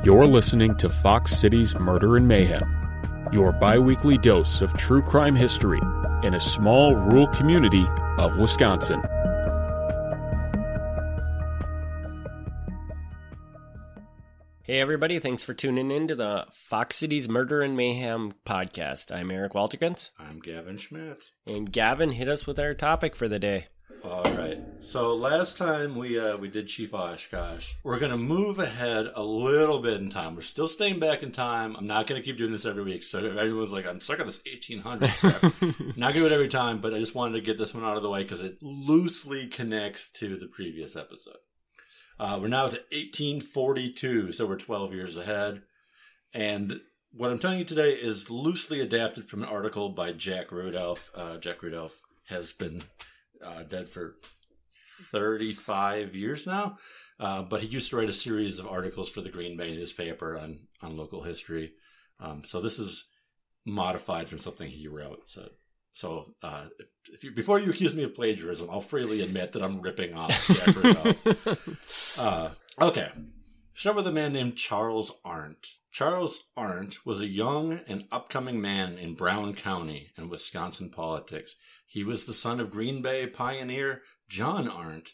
You're listening to Fox City's Murder and Mayhem, your bi-weekly dose of true crime history in a small rural community of Wisconsin. Hey everybody, thanks for tuning in to the Fox City's Murder and Mayhem podcast. I'm Eric Walterkens. I'm Gavin Schmidt. And Gavin, hit us with our topic for the day. All right. So last time we did Chief Oshkosh. We're going to move ahead a little bit in time. We're still staying back in time. I'm not going to keep doing this every week. So everyone's like, I'm stuck on this 1800s crap. Not going to do it every time, but I just wanted to get this one out of the way because it loosely connects to the previous episode. We're now to 1842, so we're 12 years ahead. And what I'm telling you today is loosely adapted from an article by Jack Rudolph. Jack Rudolph has been dead for 35 years now, but he used to write a series of articles for the Green Bay newspaper on local history. So this is modified from something he wrote. So if you, before you accuse me of plagiarism, I'll freely admit that I'm ripping off Jack Rudolph. Okay. Start with a man named Charles Arndt. Charles Arndt was a young and upcoming man in Brown County in Wisconsin politics. He was the son of Green Bay pioneer John Arndt.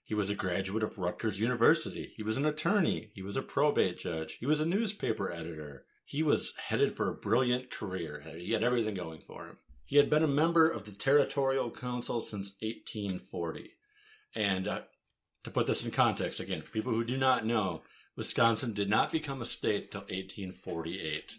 He was a graduate of Rutgers University. He was an attorney. He was a probate judge. He was a newspaper editor. He was headed for a brilliant career. He had everything going for him. He had been a member of the Territorial Council since 1840. And to put this in context, again, for people who do not know, Wisconsin did not become a state till 1848.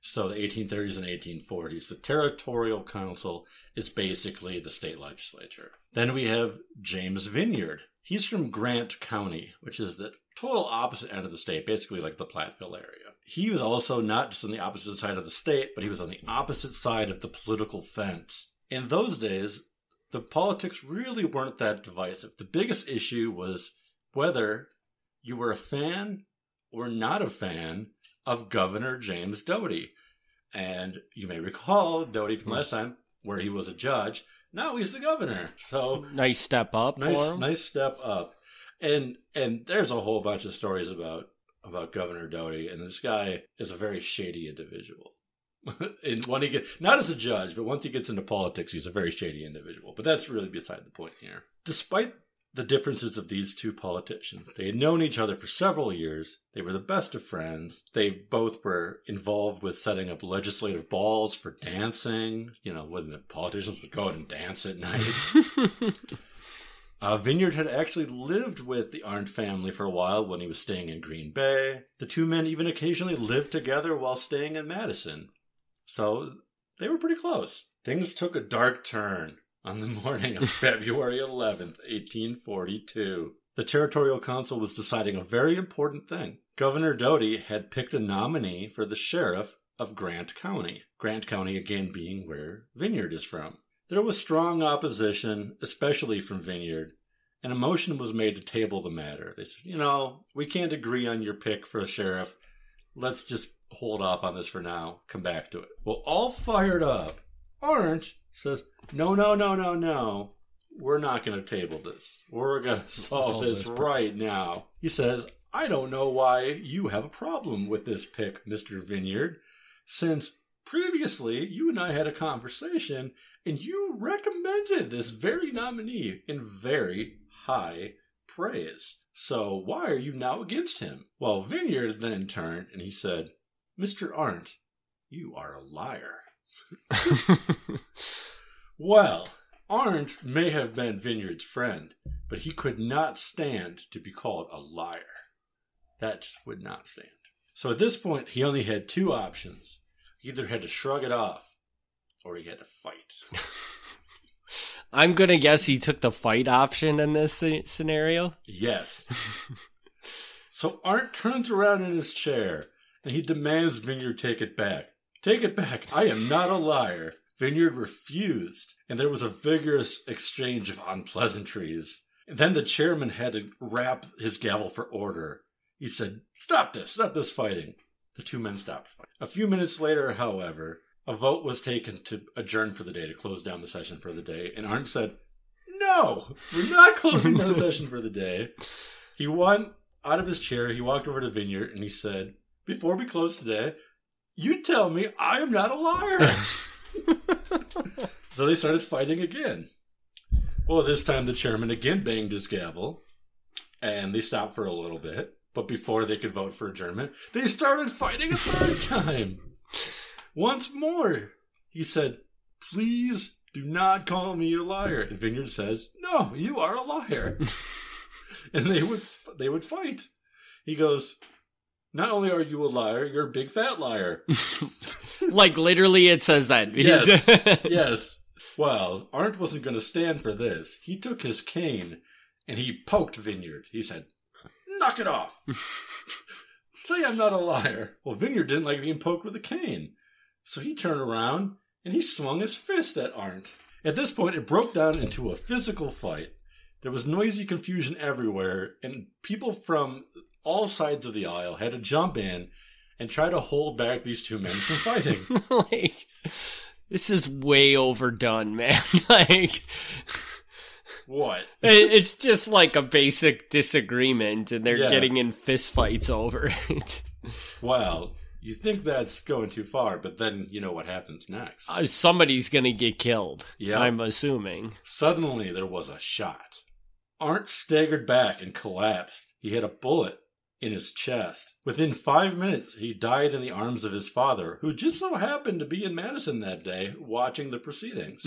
So the 1830s and 1840s. The Territorial Council is basically the state legislature. Then we have James Vineyard. He's from Grant County, which is the total opposite end of the state, basically like the Platteville area. He was also not just on the opposite side of the state, but he was on the opposite side of the political fence. In those days, the politics really weren't that divisive. The biggest issue was whether you were a fan or not a fan of Governor James Doty. And you may recall Doty from last time, where he was a judge. Now he's the governor. So nice step up for him. Nice step up. And there's a whole bunch of stories about Governor Doty, and this guy is a very shady individual. And when he not as a judge, but once he gets into politics, he's a very shady individual. But that's really beside the point here. Despite the differences of these two politicians, they had known each other for several years. They were the best of friends. They both were involved with setting up legislative balls for dancing. You know, when the politicians would go out and dance at night. Vineyard had actually lived with the Arndt family for a while when he was staying in Green Bay. The two men even occasionally lived together while staying in Madison. So they were pretty close. Things took a dark turn on the morning of February 11th, 1842. The Territorial Council was deciding a very important thing. Governor Doty had picked a nominee for the sheriff of Grant County. Grant County, again, being where Vineyard is from. There was strong opposition, especially from Vineyard, and a motion was made to table the matter. They said, we can't agree on your pick for a sheriff. Let's just hold off on this for now. Come back to it. Well, all fired up, Arndt says, no. We're not going to table this. We're going to solve this right now. He says, I don't know why you have a problem with this pick, Mr. Vineyard, since previously you and I had a conversation and you recommended this very nominee in very high praise. So why are you now against him? Well, Vineyard then turned and he said, Mr. Arndt, you are a liar. Well, Arndt may have been Vineyard's friend, but he could not stand to be called a liar. That just would not stand. So at this point, he only had two options. He either had to shrug it off, or he had to fight. I'm going to guess he took the fight option in this scenario. Yes. So Arndt turns around in his chair, and he demands Vineyard take it back. Take it back. I am not a liar. Vineyard refused, and there was a vigorous exchange of unpleasantries. And then the chairman had to rap his gavel for order. He said, stop this fighting. The two men stopped fighting. A few minutes later, however, a vote was taken to adjourn for the day, to close down the session for the day. And Arndt said, no, we're not closing the session for the day. He went out of his chair, he walked over to Vineyard, and he said, before we close today, you tell me I am not a liar. So they started fighting again. Well, this time the chairman again banged his gavel, and they stopped for a little bit. But before they could vote for adjournment, they started fighting a third time. Once more, he said, please do not call me a liar. And Vineyard says, no, you are a liar. And they would fight. He goes, not only are you a liar, you're a big fat liar. Like literally it says that. Yes. Yes. Well, Arndt wasn't going to stand for this. He took his cane and he poked Vineyard. He said, knock it off. Say I'm not a liar. Well, Vineyard didn't like being poked with a cane. So he turned around and he swung his fist at Arndt. At this point, it broke down into a physical fight. There was noisy confusion everywhere, and people from all sides of the aisle had to jump in and try to hold back these two men from fighting. Like, this is way overdone, man. Like, what? It's just like a basic disagreement, and they're getting in fistfights over it. Well, you think that's going too far, but then you know what happens next. Somebody's going to get killed, yep. I'm assuming. Suddenly, there was a shot. Arndt staggered back and collapsed. He had a bullet in his chest. Within 5 minutes, he died in the arms of his father, who just so happened to be in Madison that day, watching the proceedings.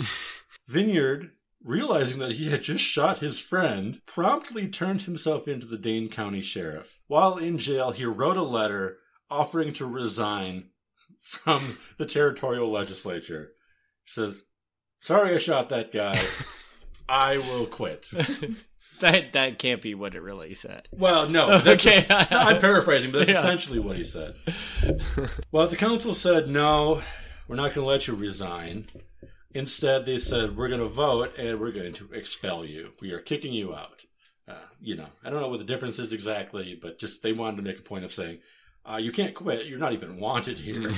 Vineyard, realizing that he had just shot his friend, promptly turned himself into the Dane County Sheriff. While in jail, he wrote a letter offering to resign from the territorial legislature. He says, sorry I shot that guy. I will quit. That can't be what it really said. Well, no. Okay. I'm paraphrasing, but that's essentially what he said. Well, the council said, no, we're not going to let you resign. Instead, they said, we're going to vote and we're going to expel you. We are kicking you out. I don't know what the difference is exactly, but just they wanted to make a point of saying, you can't quit. You're not even wanted here.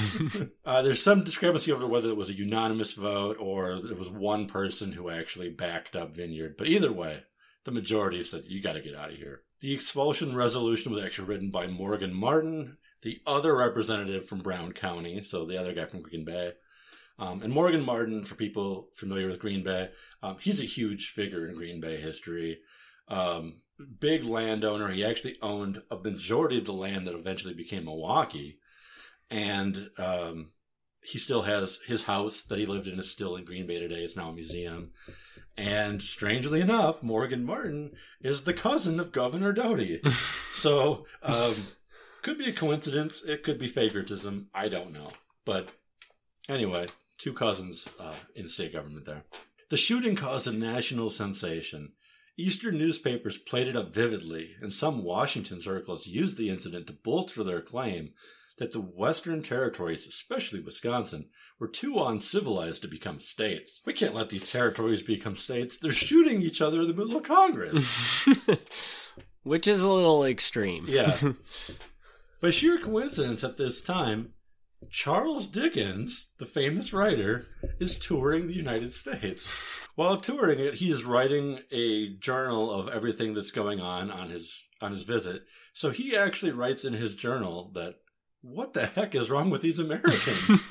There's some discrepancy over whether it was a unanimous vote or it was one person who actually backed up Vineyard. But either way, the majority said, you got to get out of here. The expulsion resolution was actually written by Morgan Martin, the other representative from Brown County, so the other guy from Green Bay. And Morgan Martin, for people familiar with Green Bay, he's a huge figure in Green Bay history. Big landowner. He actually owned a majority of the land that eventually became Milwaukee. And he still has his house that he lived in is still in Green Bay today. It's now a museum. And strangely enough, Morgan Martin is the cousin of Governor Doty. So, could be a coincidence. It could be favoritism. I don't know. But anyway, two cousins in the state government there. The shooting caused a national sensation. Eastern newspapers played it up vividly, and some Washington circles used the incident to bolster their claim that the Western territories, especially Wisconsin, were too uncivilized to become states. We can't let these territories become states. They're shooting each other in the middle of Congress. Which is a little extreme. Yeah. By sheer coincidence at this time, Charles Dickens, the famous writer, is touring the United States. While touring it, he is writing a journal of everything that's going on his visit. So he actually writes in his journal that, what the heck is wrong with these Americans?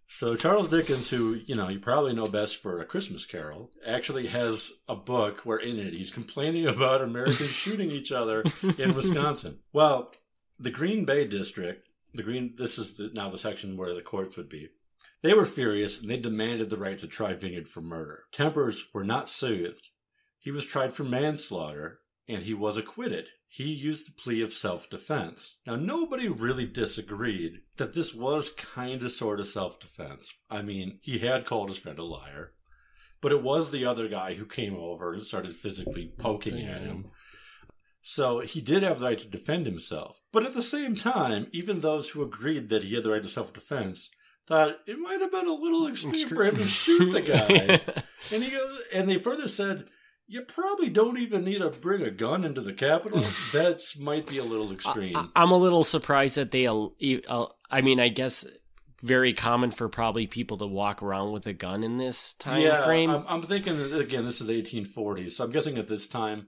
So Charles Dickens, who, you probably know best for A Christmas Carol, actually has a book where in it he's complaining about Americans shooting each other in Wisconsin. Well, the Green Bay district, this is now the section where the courts would be. They were furious and they demanded the right to try Vineyard for murder. Tempers were not soothed. He was tried for manslaughter and he was acquitted. He used the plea of self-defense. Now, nobody really disagreed that this was kind of sort of self-defense. I mean, he had called his friend a liar, but it was the other guy who came over and started physically poking at him. So he did have the right to defend himself. But at the same time, even those who agreed that he had the right to self-defense thought it might have been a little extreme for him to shoot the guy. And he goes, and they further said, you probably don't even need to bring a gun into the Capitol. That might be a little extreme. I'm a little surprised that they, I guess very common for probably people to walk around with a gun in this time frame. I'm thinking, again, this is 1840s, so I'm guessing at this time,